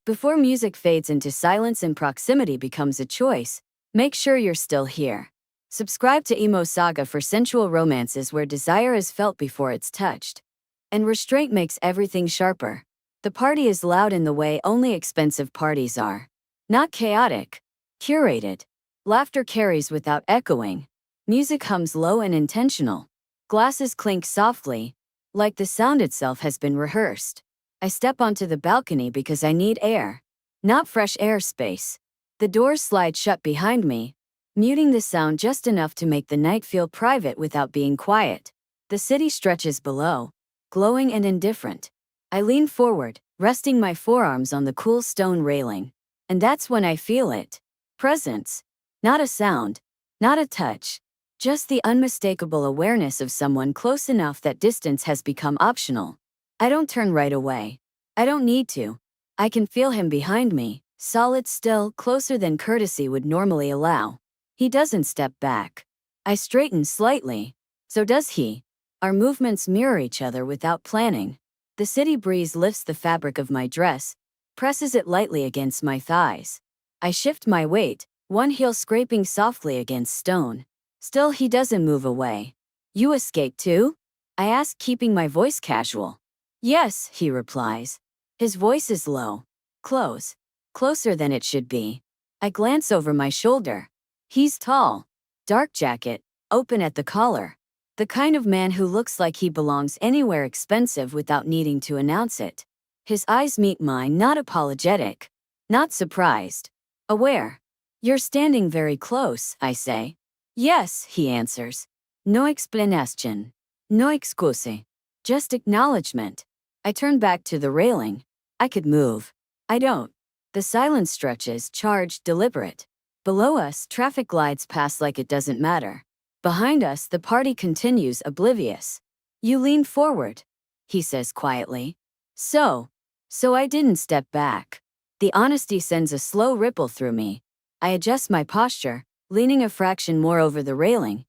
Before music fades into silence and proximity becomes a choice, make sure you're still here. Subscribe to Emo Saga for sensual romances where desire is felt before it's touched. And restraint makes everything sharper. The party is loud in the way only expensive parties are. Not chaotic. Curated. Laughter carries without echoing. Music hums low and intentional. Glasses clink softly, like the sound itself has been rehearsed. I step onto the balcony because I need air. Not fresh air space. The doors slide shut behind me, muting the sound just enough to make the night feel private without being quiet. The city stretches below, glowing and indifferent. I lean forward, resting my forearms on the cool stone railing. And that's when I feel it. Presence. Not a sound. Not a touch. Just the unmistakable awareness of someone close enough that distance has become optional. I don't turn right away. I don't need to. I can feel him behind me, solid still, closer than courtesy would normally allow. He doesn't step back. I straighten slightly. So does he. Our movements mirror each other without planning. The city breeze lifts the fabric of my dress, presses it lightly against my thighs. I shift my weight, one heel scraping softly against stone. Still he doesn't move away. You escape too? I ask, keeping my voice casual. Yes, he replies. His voice is low. Close. Closer than it should be. I glance over my shoulder. He's tall. Dark jacket, open at the collar. The kind of man who looks like he belongs anywhere expensive without needing to announce it. His eyes meet mine, not apologetic. Not surprised. Aware. You're standing very close, I say. Yes, he answers. No explanation. No excuse. Just acknowledgement. I turn back to the railing. I could move. I don't. The silence stretches, charged, deliberate. Below us, traffic glides past like it doesn't matter. Behind us, the party continues, oblivious. You lean forward, he says quietly. So I didn't step back. The honesty sends a slow ripple through me. I adjust my posture, leaning a fraction more over the railing.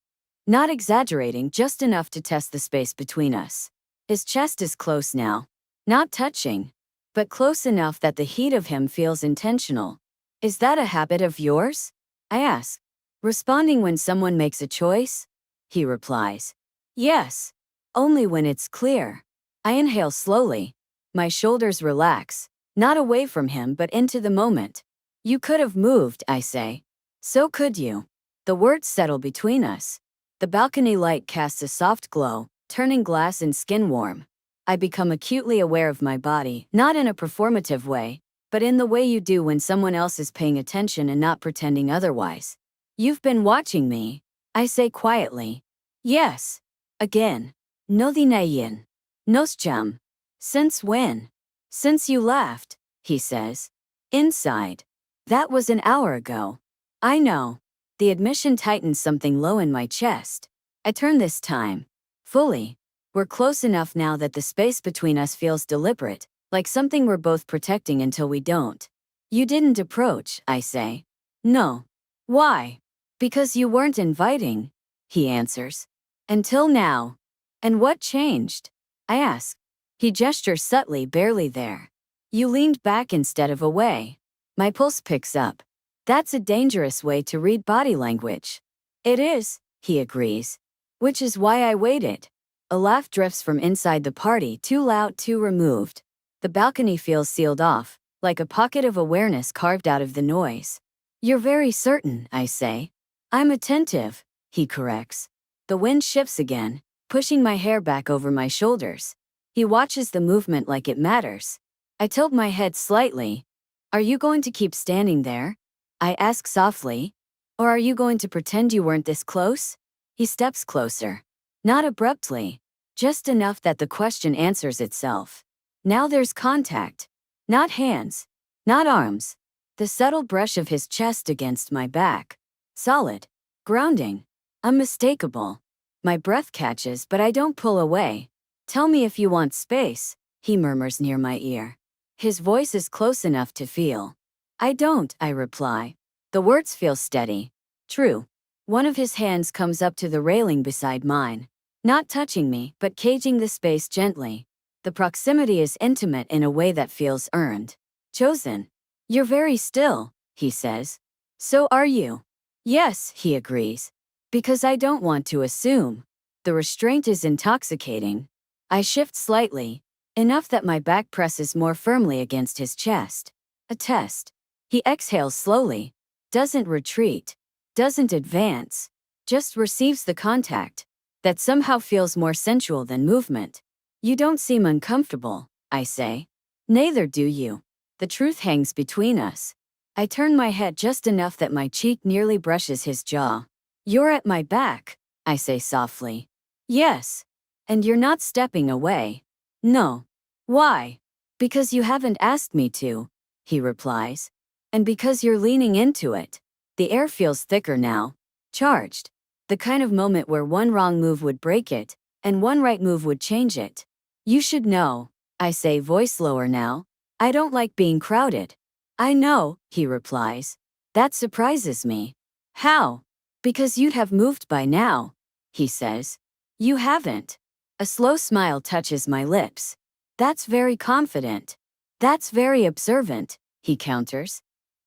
Not exaggerating, just enough to test the space between us. His chest is close now. Not touching, but close enough that the heat of him feels intentional. Is that a habit of yours? I ask. Responding when someone makes a choice? He replies. Yes. Only when it's clear. I inhale slowly. My shoulders relax. Not away from him but into the moment. You could have moved, I say. So could you. The words settle between us. The balcony light casts a soft glow, turning glass and skin warm. I become acutely aware of my body, not in a performative way, but in the way you do when someone else is paying attention and not pretending otherwise. You've been watching me, I say quietly. Yes. Again. No dinayin. Noscham. Since when? Since you laughed, he says. Inside. That was an hour ago. I know. The admission tightens something low in my chest. I turn this time. Fully. We're close enough now that the space between us feels deliberate, like something we're both protecting until we don't. You didn't approach, I say. No. Why? Because you weren't inviting, he answers. Until now. And what changed? I ask. He gestures subtly, barely there. You leaned back instead of away. My pulse picks up. That's a dangerous way to read body language. It is, he agrees. Which is why I waited. A laugh drifts from inside the party, too loud, too removed. The balcony feels sealed off, like a pocket of awareness carved out of the noise. You're very certain, I say. I'm attentive, he corrects. The wind shifts again, pushing my hair back over my shoulders. He watches the movement like it matters. I tilt my head slightly. Are you going to keep standing there? I ask softly. Or are you going to pretend you weren't this close? He steps closer. Not abruptly. Just enough that the question answers itself. Now there's contact. Not hands. Not arms. The subtle brush of his chest against my back. Solid. Grounding. Unmistakable. My breath catches, but I don't pull away. Tell me if you want space, he murmurs near my ear. His voice is close enough to feel. I don't, I reply. The words feel steady. True. One of his hands comes up to the railing beside mine. Not touching me, but caging the space gently. The proximity is intimate in a way that feels earned. Chosen. You're very still, he says. So are you. Yes, he agrees. Because I don't want to assume. The restraint is intoxicating. I shift slightly, enough that my back presses more firmly against his chest. A test. He exhales slowly, doesn't retreat, doesn't advance, just receives the contact that somehow feels more sensual than movement. You don't seem uncomfortable, I say. Neither do you. The truth hangs between us. I turn my head just enough that my cheek nearly brushes his jaw. You're at my back, I say softly. Yes. And you're not stepping away. No. Why? Because you haven't asked me to, he replies. And because you're leaning into it. The air feels thicker now. Charged. The kind of moment where one wrong move would break it, and one right move would change it. You should know, I say, voice lower now. I don't like being crowded. I know, he replies. That surprises me. How? Because you'd have moved by now, he says. You haven't. A slow smile touches my lips. That's very confident. That's very observant, he counters.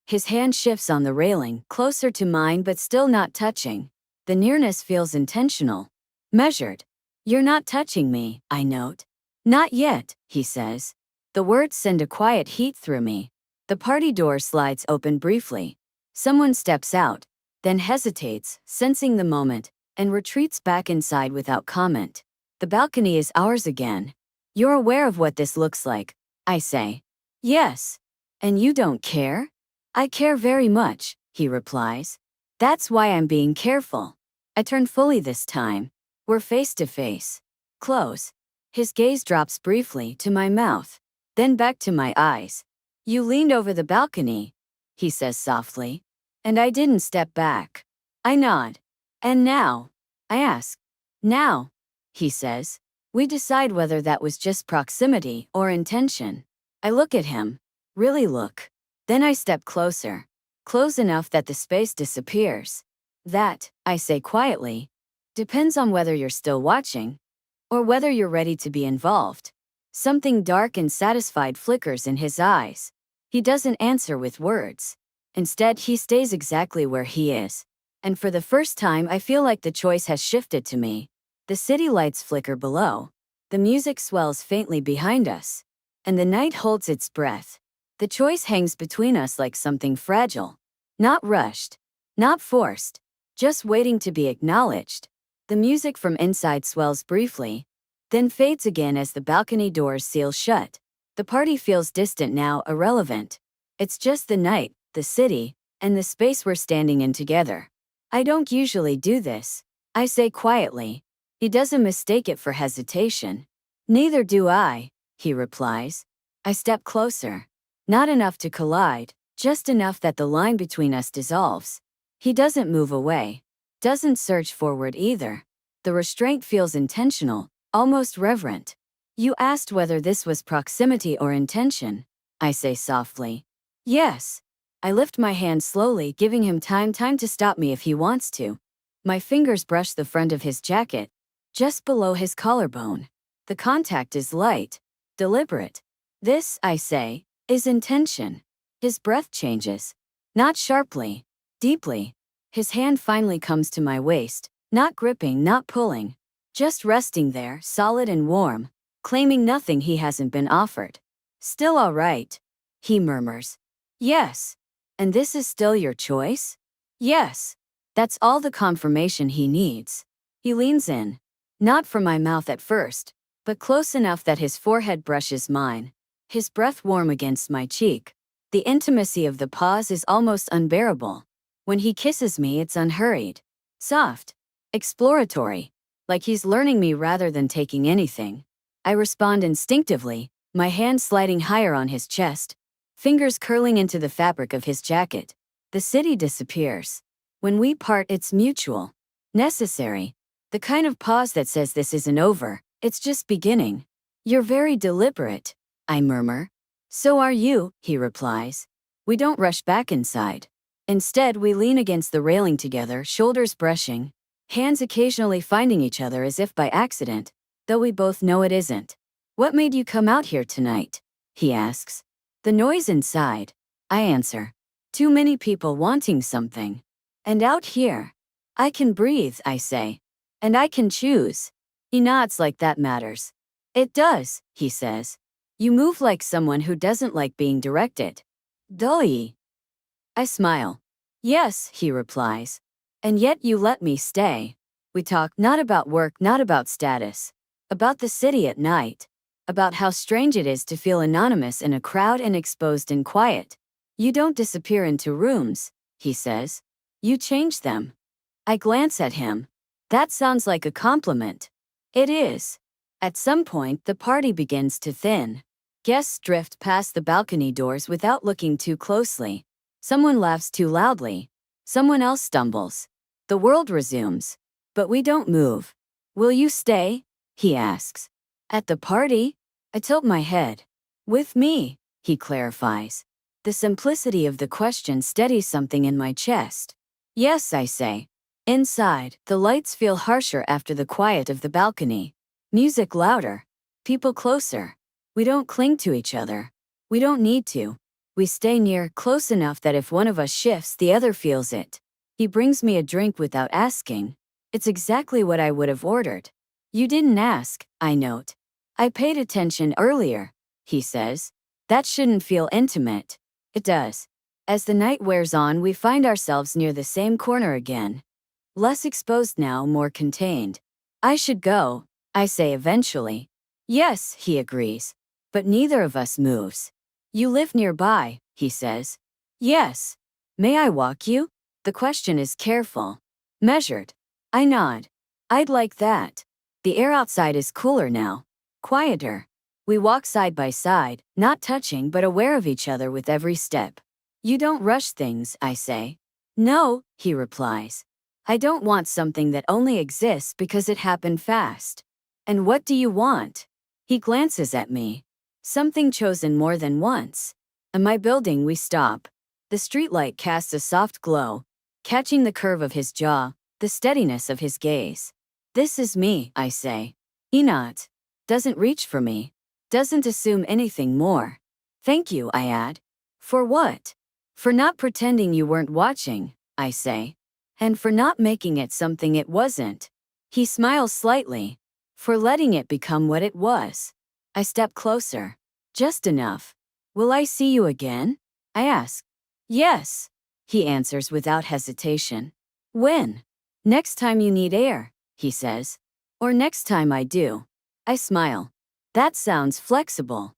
His hand shifts on the railing, closer to mine but still not touching. The nearness feels intentional. Measured. You're not touching me, I note. Not yet, he says. The words send a quiet heat through me. The party door slides open briefly. Someone steps out, then hesitates, sensing the moment, and retreats back inside without comment. The balcony is ours again. You're aware of what this looks like, I say. Yes. And you don't care? I care very much, he replies. That's why I'm being careful. I turn fully this time. We're face to face. Close. His gaze drops briefly to my mouth, then back to my eyes. You leaned over the balcony, he says softly. And I didn't step back. I nod. And now? I ask. Now, he says. We decide whether that was just proximity or intention. I look at him. Really look. Then I step closer. Close enough that the space disappears. That, I say quietly, depends on whether you're still watching, or whether you're ready to be involved. Something dark and satisfied flickers in his eyes. He doesn't answer with words. Instead, he stays exactly where he is. And for the first time, I feel like the choice has shifted to me. The city lights flicker below. The music swells faintly behind us. And the night holds its breath. The choice hangs between us like something fragile. Not rushed. Not forced. Just waiting to be acknowledged. The music from inside swells briefly, then fades again as the balcony doors seal shut. The party feels distant now, irrelevant. It's just the night, the city, and the space we're standing in together. I don't usually do this, I say quietly. He doesn't mistake it for hesitation. Neither do I, he replies. I step closer. Not enough to collide, just enough that the line between us dissolves. He doesn't move away. Doesn't surge forward either. The restraint feels intentional, almost reverent. You asked whether this was proximity or intention, I say softly. Yes. I lift my hand slowly, giving him time to stop me if he wants to. My fingers brush the front of his jacket, just below his collarbone. The contact is light, deliberate. This, I say, is intention. His breath changes. Not sharply, deeply. His hand finally comes to my waist, not gripping, not pulling. Just resting there, solid and warm, claiming nothing he hasn't been offered. Still all right, he murmurs. Yes. And this is still your choice? Yes. That's all the confirmation he needs. He leans in. Not from my mouth at first, but close enough that his forehead brushes mine. His breath warm against my cheek. The intimacy of the pause is almost unbearable. When he kisses me, it's unhurried. Soft. Exploratory. Like he's learning me rather than taking anything. I respond instinctively, my hand sliding higher on his chest, fingers curling into the fabric of his jacket. The city disappears. When we part, it's mutual. Necessary. The kind of pause that says this isn't over, it's just beginning. You're very deliberate, I murmur. So are you, he replies. We don't rush back inside. Instead, we lean against the railing together, shoulders brushing, hands occasionally finding each other as if by accident, though we both know it isn't. What made you come out here tonight? He asks. The noise inside, I answer. Too many people wanting something. And out here, I can breathe, I say. And I can choose. He nods like that matters. It does, he says. You move like someone who doesn't like being directed. Doi. I smile. Yes, he replies. And yet you let me stay. We talk not about work, not about status. About the city at night. About how strange it is to feel anonymous in a crowd and exposed and quiet. You don't disappear into rooms, he says. You change them. I glance at him. That sounds like a compliment. It is. At some point, the party begins to thin. Guests drift past the balcony doors without looking too closely. Someone laughs too loudly. Someone else stumbles. The world resumes. But we don't move. Will you stay? He asks. At the party? I tilt my head. With me, he clarifies. The simplicity of the question steadies something in my chest. Yes, I say. Inside, the lights feel harsher after the quiet of the balcony. Music louder. People closer. We don't cling to each other. We don't need to. We stay near, close enough that if one of us shifts, the other feels it. He brings me a drink without asking. It's exactly what I would have ordered. You didn't ask, I note. I paid attention earlier, he says. That shouldn't feel intimate. It does. As the night wears on, we find ourselves near the same corner again. Less exposed now, more contained. I should go, I say eventually. Yes, he agrees. But neither of us moves. You live nearby, he says. Yes. May I walk you? The question is careful. Measured. I nod. I'd like that. The air outside is cooler now. Quieter. We walk side by side, not touching but aware of each other with every step. You don't rush things, I say. No, he replies. I don't want something that only exists because it happened fast. And what do you want? He glances at me. Something chosen more than once. In my building we stop. The streetlight casts a soft glow, catching the curve of his jaw, the steadiness of his gaze. This is me, I say. He nods. Doesn't reach for me. Doesn't assume anything more. Thank you, I add. For what? For not pretending you weren't watching, I say. And for not making it something it wasn't. He smiles slightly. For letting it become what it was. I step closer. Just enough. Will I see you again? I ask. Yes, he answers without hesitation. When? Next time you need air, he says. Or next time I do. I smile. That sounds flexible.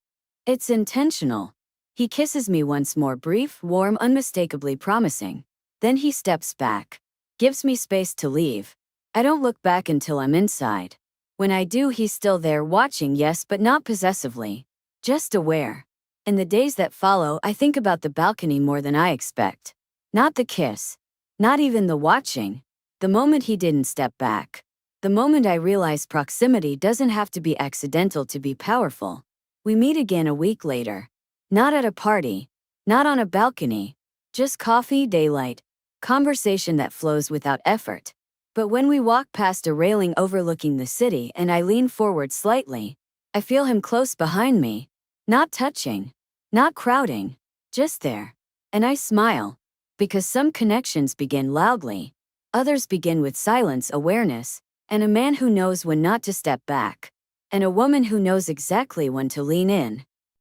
It's intentional. He kisses me once more, brief, warm, unmistakably promising. Then he steps back. Gives me space to leave. I don't look back until I'm inside. When I do, he's still there, watching, yes, but not possessively. Just aware. In the days that follow, I think about the balcony more than I expect. Not the kiss. Not even the watching. The moment he didn't step back. The moment I realize proximity doesn't have to be accidental to be powerful. We meet again a week later. Not at a party. Not on a balcony. Just coffee, daylight. Conversation that flows without effort. But when we walk past a railing overlooking the city and I lean forward slightly, I feel him close behind me. Not touching. Not crowding. Just there. And I smile. Because some connections begin loudly. Others begin with silence, awareness, and a man who knows when not to step back. And a woman who knows exactly when to lean in.